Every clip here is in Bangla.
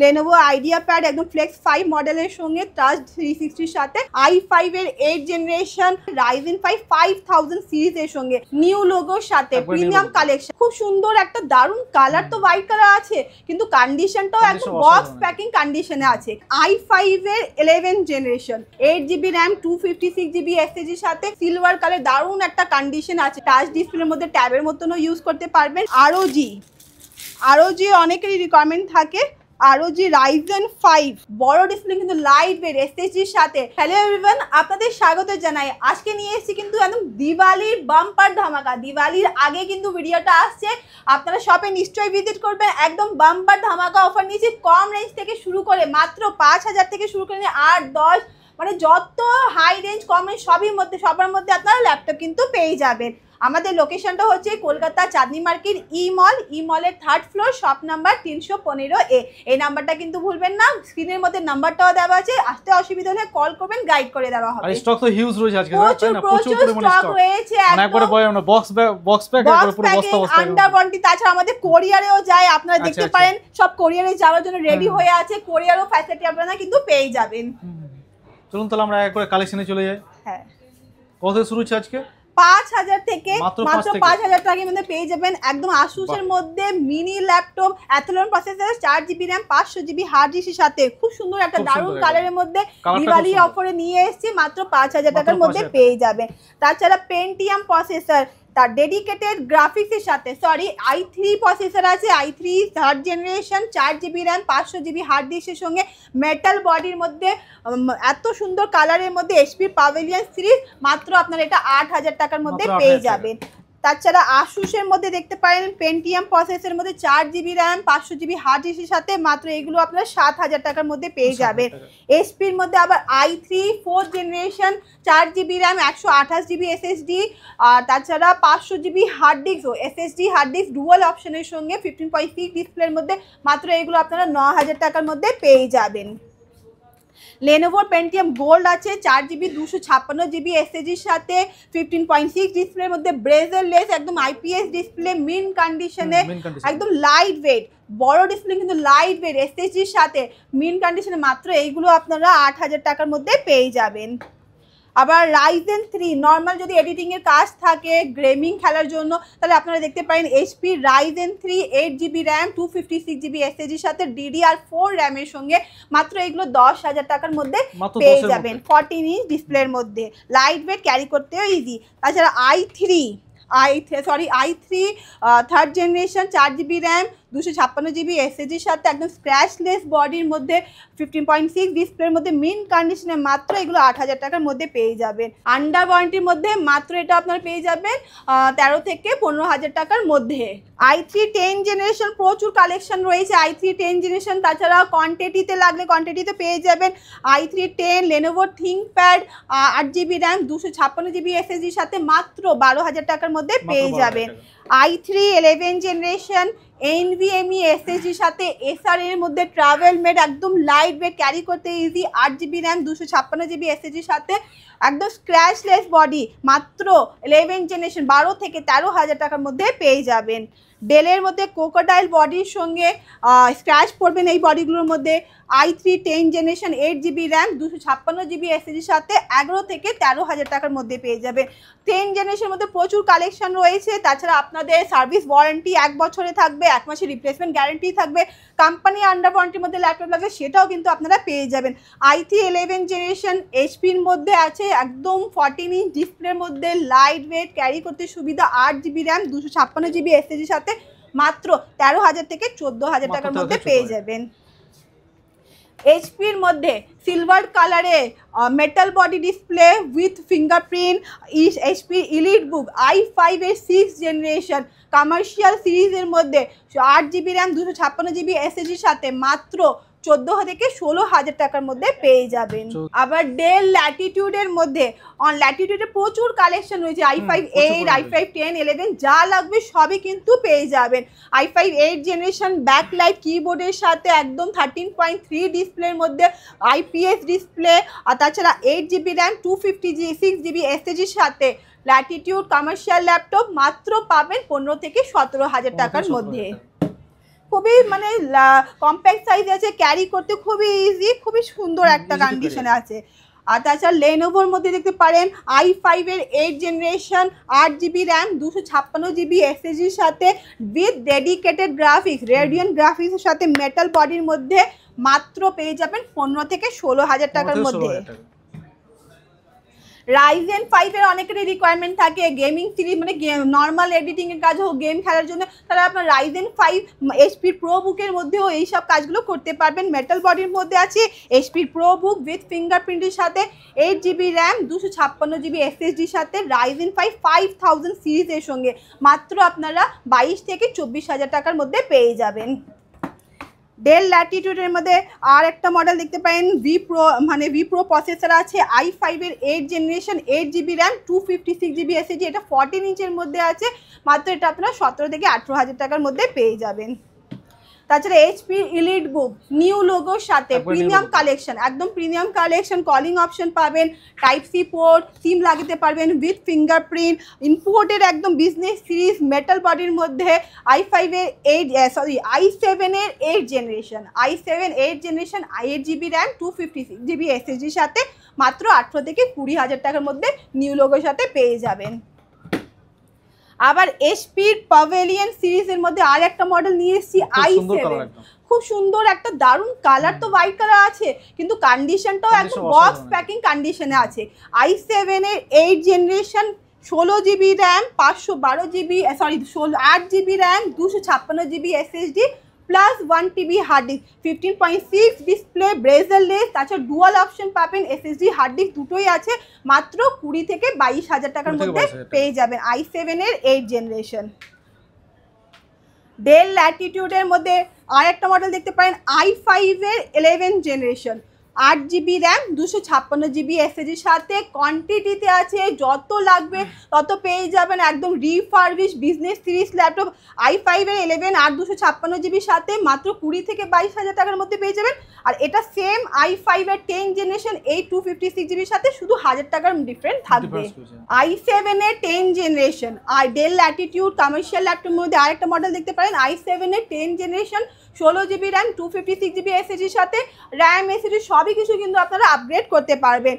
Lenovo IdeaPad একদম Flex 5 মডেলের সঙ্গে টাচ 360 এর সাথে i5 এর 8 জেনারেশন Ryzen 5 5000 সিরিজের সঙ্গে নিউ লোগোর সাথে প্রিমিয়াম কালেকশন। খুব সুন্দর একটা দারুণ কালার, তো হোয়াইট কালার আছে কিন্তু কন্ডিশনটাও একদম বক্স প্যাকিং কন্ডিশনে আছে। i5 এর 11 generation 8GB RAM 256GB SSD এর সাথে সিলভার কালার দারুণ একটা কন্ডিশন আছে। টাচ ডিসপ্লের মধ্যে ট্যাবের মতনও ইউজ করতে পারবেন। ROG অনেকেরই রিকোয়ারমেন্ট থাকে। ROG Ryzen 5 বড় ডিসপ্লে কিন্তু লাইট ওয়েট SSD এর সাথে। হ্যালো এভরিওয়ান, আপনাদের স্বাগত জানাই। আজকে নিয়ে এসেছি কিন্তু একদম দিওয়ালির বাম্পার ধামাকা। দিওয়ালির আগে কিন্তু ভিডিওটা আসছে, আপনারা শপে নিশ্চয়ই ভিজিট করবেন। একদম বাম্পার ধামাকা অফার নিয়েছি, কম রেঞ্জ থেকে শুরু করে মাত্র 5000 থেকে শুরু করে 8-10 মানে যত হাই রেঞ্জ কম রেঞ্জ সবার মধ্যে আপনারা ল্যাপটপ কিন্তু পেয়ে যাবেন। আমাদের লোকেশনটা হচ্ছে কলকাতা চাঁদনি মার্কেট ই মলের 3rd floor, shop number 315A। এই নাম্বারটা কিন্তু ভুলবেন না, স্ক্রিনের মধ্যে নাম্বারটাও দেওয়া আছে। আসতে অসুবিধা হলে কল করবেন, গাইড করে দেওয়া হবে। আর স্টক তো হিউজ রয়েছে আজকে, তাই না? প্রচুর পরিমাণে স্টক রয়েছে, একবারে বক্স প্যাক একবারে পুরো বস্তা বস্তা আন্ডার ওয়ারেন্টি। তাছাড়া আমাদের কোরিয়ারেও যায়, আপনারা দেখতে পারেন সব কোরিয়ারে যাওয়ার জন্য রেডি হয়ে আছে। কোরিয়ারও ফ্যাসিলিটি আপনারা কিন্তু পেয়ে যাবেন। চলুন তাহলে আমরা একবারে কালেকশনে চলে যাই। হ্যাঁ, কত শুরু হচ্ছে আজকে? 5000 থেকে মাত্র 5000 টাকার মধ্যে পেয়ে যাবেন একদম আসুসের মধ্যে mini laptop Athlon processor 4GB RAM 500GB hard ডিস্কের সাথে। খুব সুন্দর একটা দারুণ কালারের মধ্যে দিওয়ালি অফারে নিয়ে এসেছি, মাত্র 5000 টাকার মধ্যে পেয়ে যাবেন। তাছাড়া পেন্টিয়াম প্রসেসর তার ডেডিকেটেড গ্রাফিক্সের সাথে, i3 প্রসেসর আছে, i3 3rd generation 4GB RAM 500GB hard ডিস্কের সঙ্গে মেটাল বডির মধ্যে এত সুন্দর কালারের মধ্যে HP প্যাভিলিয়ন সিরিজ। মাত্র আপনারা এটা 8000 টাকার মধ্যে পেয়ে যাবেন। তাছাড়া আসুসের মধ্যে দেখতে পারেন পেন্টিয়াম প্রসেসরের মধ্যে 4GB RAM 500GB হার্ড ডিস্কের সাথে, মাত্র এগুলো আপনারা 7000 টাকার মধ্যে পেয়ে যাবেন। এসপির মধ্যে আবার i3 4th generation 4GB RAM 128GB SSD, আর তাছাড়া 500GB হার্ড ডিস্ক ও SSD হার্ড ডিস্ক ডুয়াল অপশনের সঙ্গে 15.6 ডিসপ্লের মধ্যে, মাত্র এগুলো আপনারা 9000 টাকার মধ্যে পেয়ে যাবেন। Lenovo Pentium Gold আছে 4GB 256GB SSD এর সাথে 15.6 ডিসপ্লের মধ্যে ব্রেজারলেস একদম IPS ডিসপ্লে মিন কন্ডিশনে, একদম লাইট ওয়েট বড় ডিসপ্লে কিন্তু লাইট ওয়েট SSD এর সাথে মিন কন্ডিশনে, মাত্র এইগুলো আপনারা 8000 টাকার মধ্যে পেয়ে যাবেন। আবার Ryzen 3 নর্মাল যদি এডিটিং এর কাজ থাকে গেমিং খেলার জন্য, তাহলে আপনারা দেখতে পারেন HP Ryzen 3 8GB RAM 256GB SSD এর সাথে DDR4 RAM এর সঙ্গে, মাত্র এগুলো 10000 টাকার মধ্যে পেয়ে যাবেন। 14 ইঞ্চ ডিসপ্লের মধ্যে লাইট ওয়েট, ক্যারি করতেও ইজি। তাছাড়া i3 3rd generation 4GB RAM 256GB SSD এর সাথে একদম স্ক্র্যাচলেস বডির মধ্যে 15.6 ডিসপ্লের মধ্যে মিন কন্ডিশনে, মাত্র এগুলো 8000 টাকার মধ্যে পেয়ে যাবেন। আন্ডার ওয়ারেন্টির মধ্যে মাত্র এটা আপনারা পেয়ে যাবেন 13 থেকে 15000 টাকার মধ্যে। i3 10 জেনারেশন প্রচুর কালেকশন রয়েছে i3 10 জেনারেশন। তাছাড়া কোয়ান্টিটিতে লাগলে কোয়ান্টিটিতে পেয়ে যাবেন। i3 10 Lenovo ThinkPad 8GB RAM 256GB SSD এর সাথে মাত্র 12000 টাকার মধ্যে পেয়ে যাবেন। i3 11 জেনারেশন NVMe SSD এর সাথে SR এর মধ্যে ট্রাভেল মেড একদম লাইট ওয়েট, ক্যারি করতে easy, 8GB RAM 256GB SSD এর সাথে একদম স্ক্র্যাচলেস বডি, মাত্র 11 জেনারেশন 12 থেকে 13000 টাকার মধ্যে পেয়ে যাবেন। ডেলের মধ্যে ক্রোকোডাইল বডির সঙ্গে স্ক্র্যাচ পড়বেন এই বডিগুলোর মধ্যে। i3 10 generation 8GB RAM 256GB SSD এর সাথে 11 থেকে 13000 টাকার মধ্যে পেয়ে যাবেন। 10 জেনারেশনের মধ্যে প্রচুর কালেকশন রয়েছে। তাছাড়া আপনাদের সার্ভিস ওয়ারেন্টি 1 বছরে থাকবে, 1 মাসের রিপ্লেসমেন্ট গ্যারেন্টি থাকবে। কোম্পানি আন্ডার ওয়ারেন্টির মধ্যে ল্যাপটপ লাগবে সেটাও কিন্তু আপনারা পেয়ে যাবেন। i3 11 জেনারেশন HPর মধ্যে আছে একদম 14 ইঞ্চ ডিসপ্লের মধ্যে লাইট ওয়েট, ক্যারি করতে সুবিধা, 8GB RAM 256GB SSD এর সাথে মাত্র 13000 থেকে 14000 টাকার মধ্যে পেয়ে যাবেন। HPর মধ্যে সিলভার কালারে metal body display with fingerprint HP EliteBook i5 এর 6th জেনারেশন কমার্শিয়াল সিরিজের মধ্যে 8GB RAM 256GB SSD এর সাথে মাত্র 14 থেকে 16000 টাকার মধ্যে পেয়ে যাবেন। আবার ডেল ল্যাটিটিউডের মধ্যে ল্যাটিটিউডে প্রচুর কালেকশন রয়েছে, i5 8 i5 10 11 যা লাগবে সবই কিন্তু পেয়ে যাবেন। i5 8 জেনারেশন ব্যাকলাইট কিবোর্ডের সাথে একদম 13.3 ডিসপ্লের মধ্যে IPS ডিসপ্লে, আর তাছাড়া 8GB RAM 256GB SSD এর সাথে ল্যাটিটিউড কমার্শিয়াল ল্যাপটপ মাত্র পাবেন 15 থেকে 17000 টাকার মধ্যে। খুবই মানে কম্প্যাক্ট সাইজ আছে, ক্যারি করতে খুবই ইজি, খুবই সুন্দর একটা কন্ডিশনে আছে। আর তাছাড়া লেনোভোর মধ্যে দেখতে পারেন i5 এর 8 জেনারেশন 8GB র্যাম 256GB এসএসডির সাথে উইথ ডেডিকেটেড গ্রাফিক্স রেডিয়ন গ্রাফিক্সের সাথে মেটাল বডির মধ্যে মাত্র পেয়ে যাবেন 15 থেকে 16,000 টাকার মধ্যে। রাইজেন 5 এর অনেকেরই রিকোয়ারমেন্ট থাকে গেমিং সিরিজ মানে নর্মাল এডিটিং এর কাজ হোক, গেম খেলার জন্য, তারা আপনার রাইজেন 5 HP প্রো বুকের মধ্যেও এই সব কাজগুলো করতে পারবেন। মেটাল বডির মধ্যে আছে HP প্রো বুক উইথ ফিঙ্গারপ্রিন্টের সাথে 8GB র্যাম 256GB এসএসডির সাথে রাইজেন 5 5000 সিরিজের সঙ্গে মাত্র আপনারা 22 থেকে 24,000 টাকার মধ্যে পেয়ে যাবেন। ডেল ল্যাটিটিউডের মধ্যে আর একটা মডেল দেখতে পারেন ভি প্রো প্রসেসর আছে i5 এর 8 generation 8GB RAM 256GB SSD, এটা 14 ইঞ্চের মধ্যে আছে, মাত্র এটা আপনারা 17 থেকে 18,000 টাকার মধ্যে পেয়ে যাবেন। তাছাড়া HP ইলিট বুক নিউ লোগোর সাথে প্রিমিয়াম কালেকশন, একদম প্রিমিয়াম কালেকশন, কলিং অপশন পাবেন, টাইপ সি পোর্ট, সিম লাগাতে পারবেন উইথ ফিঙ্গারপ্রিন্ট, ইম্পোর্টেড একদম বিজনেস সিরিজ মেটাল বডির মধ্যে i7 এর 8 generation 8 generation 8GB RAM 256GB এসএসডির সাথে মাত্র 18 থেকে 20,000 টাকার মধ্যে নিউ লোগোর সাথে পেয়ে যাবেন। আবার HP প্যাভিলিয়ন সিরিজের মধ্যে আর একটা মডেল নিয়ে এসেছি i7, খুব সুন্দর একটা দারুণ কালার, তো হোয়াইট কালার আছে কিন্তু কন্ডিশনটাও একদম বক্স প্যাকিং কন্ডিশনে আছে। i7 এর 8 generation 16GB RAM 8GB RAM 256GB SSD plus 1TB hard disk 15.6 display bezelless, তাছাড়া ডুয়াল অপশন পাবেন, এসএসডি হার্ড ডিস্ক দুটোই আছে, মাত্র 20 থেকে 22,000 টাকার মধ্যে পেয়ে যাবেন i7 এর 8 জেনারেশন। ডেল ল্যাটিটিউডের মধ্যে আর একটা মডেল দেখতে পারেন i5 এর 11 জেনারেশন 8GB র্যাম 256GB এসএসডির সাথে কোয়ান্টিটিতে আছে, যত লাগবে তত পেয়ে যাবেন, একদম refurbish business series laptop i5 এর 11 আর 256GBর সাথে মাত্র 20 থেকে 22,000 টাকার মধ্যে পেয়ে যাবেন। আর এটা সেম i5 এর 10 জেনারেশন 256GBর সাথে শুধু 1000 টাকার ডিফারেন্স থাকবে। i7 এর 10 জেনারেশন আর ডেল ল্যাটিটিউড কমার্শিয়াল ল্যাপটপের মধ্যে আরেকটা মডেল দেখতে পারেন i7 এর 10 জেনারেশন 16GB র্যাম 256GB এসএসডির সাথে র্যাম এসএসডি সবই কিছু কিন্তু আপনারা আপগ্রেড করতে পারবেন।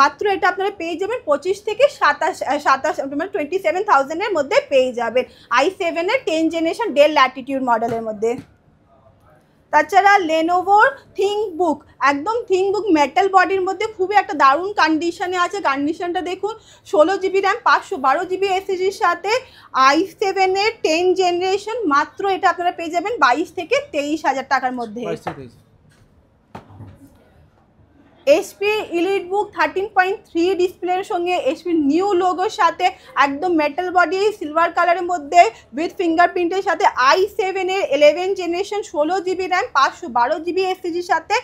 মাত্র এটা আপনারা পেয়ে যাবেন 25 থেকে 27 মানে 27,000 এর মধ্যে পেয়ে যাবেন i7 এর 10 জেনারেশন ডেল ল্যাটিটিউড মডেলের মধ্যে। তাছাড়া লেনোভোর থিংকবুক, একদম থিংকবুক মেটাল বডির মধ্যে খুবই একটা দারুণ কন্ডিশনে আছে, কন্ডিশনটা দেখুন, 16GB র্যাম 512GB এসএসডির সাথে i7 এর 10 জেনারেশন মাত্র এটা আপনারা পেয়ে যাবেন 22 থেকে 23,000 টাকার মধ্যে। HP ইলিট বুক 13.3 ডিসপ্লের সঙ্গে HP নিউ লোগোর সাথে একদম মেটাল বডি সিলভার কালারের মধ্যে উইথ ফিঙ্গারপ্রিন্টের সাথে i7 এর 11 জেনারেশন 16GB র্যাম 512GB এসএসডির সাথে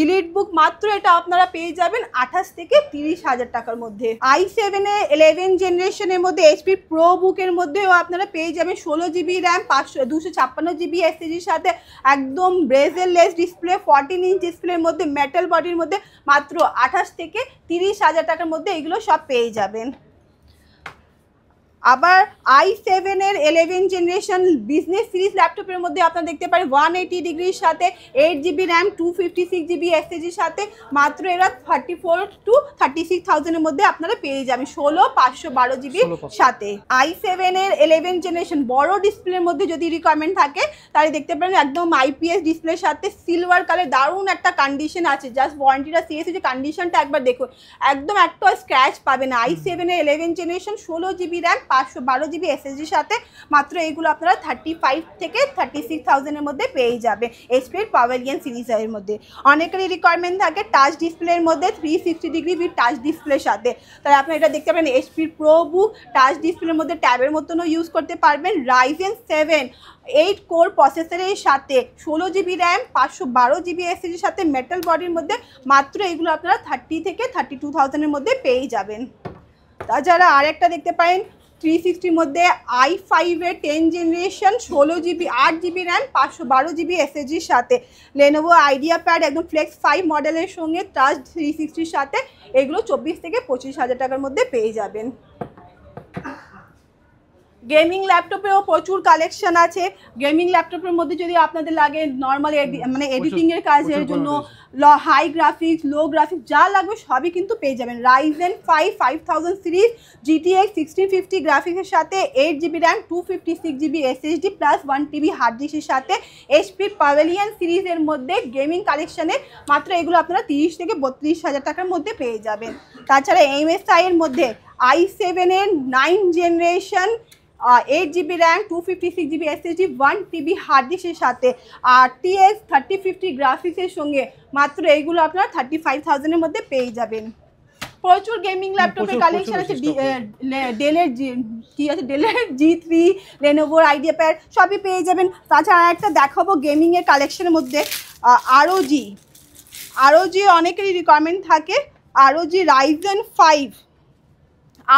ইলিট বুক মাত্র এটা আপনারা পেয়ে যাবেন 28 থেকে 30,000 টাকার মধ্যে। i7 এর 11 জেনারেশনের মধ্যে HP প্রো বুকের মধ্যেও আপনারা পেয়ে যাবেন 16GB র্যাম 256GB এসএসডির সাথে একদম ব্রেজেললেস ডিসপ্লে 14 ইঞ্চ ডিসপ্লের মধ্যে মেটাল বডির মধ্যে মাত্র 28 থেকে 30,000 টাকার মধ্যে এগুলো সব পেয়ে যাবেন। আবার i7 এর 11 জেনারেশন বিজনেস সিরিজ ল্যাপটপের মধ্যে আপনারা দেখতে পারেন 180 ডিগ্রির সাথে 8GB র্যাম 256GB এসএসডির সাথে মাত্র এরা 34 to 36,000 এর মধ্যে আপনারা পেয়ে যাবেন 512GB সাথে। i7 এর 11 জেনারেশন বড় ডিসপ্লের মধ্যে যদি রিকোয়ারমেন্ট থাকে তাহলে দেখতে পারেন একদম IPS ডিসপ্লের সাথে সিলভার কালার দারুণ একটা কন্ডিশন আছে, জাস্ট ওয়ারেন্টিটা সিএস যে কন্ডিশনটা একবার দেখুন, একদম একটা স্ক্র্যাচ পাবে না। i7 এর 11 জেনারেশন 16GB র্যাম 512GB এসএসডির সাথে মাত্র এইগুলো আপনারা 35 থেকে 36,000 এর মধ্যে পেয়ে যাবেন HP প্যাভিলিয়ন সিরিজের মধ্যে। অনেকেরই রিকোয়ারমেন্ট থাকে টাচ ডিসপ্লের মধ্যে 360 ডিগ্রি উইথ টাচ ডিসপ্লের সাথে, তাহলে আপনারা এটা দেখতে পাবেন HP প্রো বুক টাচ ডিসপ্লের মধ্যে ট্যাবের মতনও ইউজ করতে পারবেন। রাইজেন 7 8 কোর প্রসেসরের সাথে 16GB র্যাম 512GB এসএসডির সাথে মেটাল বডির মধ্যে মাত্র এগুলো আপনারা 30 থেকে 32,000 এর মধ্যে পেয়ে যাবেন। তাছাড়া আরেকটা দেখতে পারেন 360 মধ্যে i5 এর 10 generation 16GB 8GB RAM 512GB এসএসডির সাথে Lenovo IdeaPad একদম ফ্লেক্স 5 মডেলের সঙ্গে টাচ 360 সাথে এগুলো 24 থেকে 25,000 টাকার মধ্যে পেয়ে যাবেন। গেমিং ল্যাপটপেও প্রচুর কালেকশন আছে। গেমিং ল্যাপটপের মধ্যে যদি আপনাদের লাগে নর্মাল মানে এডিটিং এর কাজের জন্য হাই গ্রাফিক্স, লো গ্রাফিক্স যা লাগবে সবই কিন্তু পেয়ে যাবেন। Ryzen 5 5000 সিরিজ GTX 1650 গ্রাফিক্সের সাথে 8GB RAM 256GB SSD plus 1TB hard ডিস্কের সাথে HP প্যাভিলিয়ন সিরিজের মধ্যে গেমিং কালেকশনে মাত্র এগুলো আপনারা 30 থেকে 32,000 টাকার মধ্যে পেয়ে যাবেন। তাছাড়া MSI এর মধ্যে i7 এর 9 generation 8GB RAM 256GB SSD 1TB hard ডিস্কের সাথে RTX 3050 গ্রাফিক্সের সঙ্গে মাত্র এইগুলো আপনারা 35,000 এর মধ্যে পেয়ে যাবেন। প্রচুর গেমিং ল্যাপটপের কালেকশন আছে। ডেলের G3, লেনোভোর আইডিয়াপ্যাড সবই পেয়ে যাবেন। তাছাড়া একটা দেখাবো গেমিংয়ের কালেকশনের মধ্যে ROG অনেকেরই রিকোয়ারমেন্ট থাকে। ROG Ryzen 5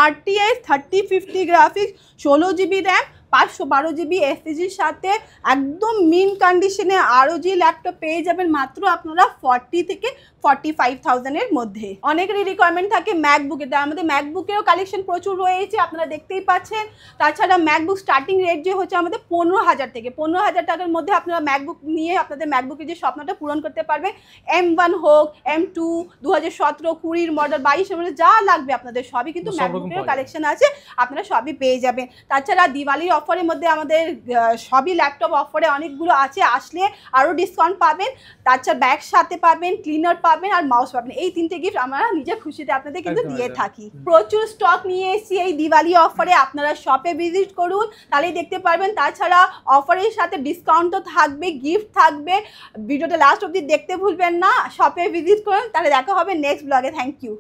RTX 3050 graphics 16GB RAM 512GB SSDর সাথে একদম মিন কন্ডিশনে ROG ল্যাপটপ পেয়ে যাবেন মাত্র আপনারা 40 থেকে 45,000 এর মধ্যে। অনেকেরই রিকোয়ারমেন্ট থাকে ম্যাকবুকে, তার মধ্যে ম্যাকবুকেও কালেকশন প্রচুর রয়েছে, আপনারা দেখতেই পাচ্ছেন। তাছাড়া ম্যাকবুক স্টার্টিং রেট যে হচ্ছে আমাদের 15,000 থেকে 15,000 টাকার মধ্যে আপনারা ম্যাকবুক নিয়ে আপনাদের ম্যাকবুকের যে স্বপ্নটা পূরণ করতে পারবেন। M1 হোক, M2, 2017, 20 মডেল, 22 মডেল যা লাগবে আপনাদের সবই কিন্তু ম্যাকবুকের কালেকশন আছে, আপনারা সবই পেয়ে যাবেন। তাছাড়া দিওয়ালির অফারের মধ্যে আমাদের সবই ল্যাপটপ অফারে অনেকগুলো আছে, আসলে আরও ডিসকাউন্ট পাবেন। তাছাড়া ব্যাগ সাথে পাবেন, ক্লিনার পাবেন আর মাউস পাবেন। এই 3টে গিফট আমরা নিজের খুশিতে আপনাদের কিন্তু দিয়ে থাকি। প্রচুর স্টক নিয়ে এসেছি এই দিওয়ালি অফারে, আপনারা শপে ভিজিট করুন তাহলেই দেখতে পারবেন। তাছাড়া অফারের সাথে ডিসকাউন্ট তো থাকবে, গিফট থাকবে। ভিডিওটা লাস্ট অবধি দেখতে ভুলবেন না, শপে ভিজিট করুন। তাহলে দেখা হবে নেক্সট ব্লগে। Thank you.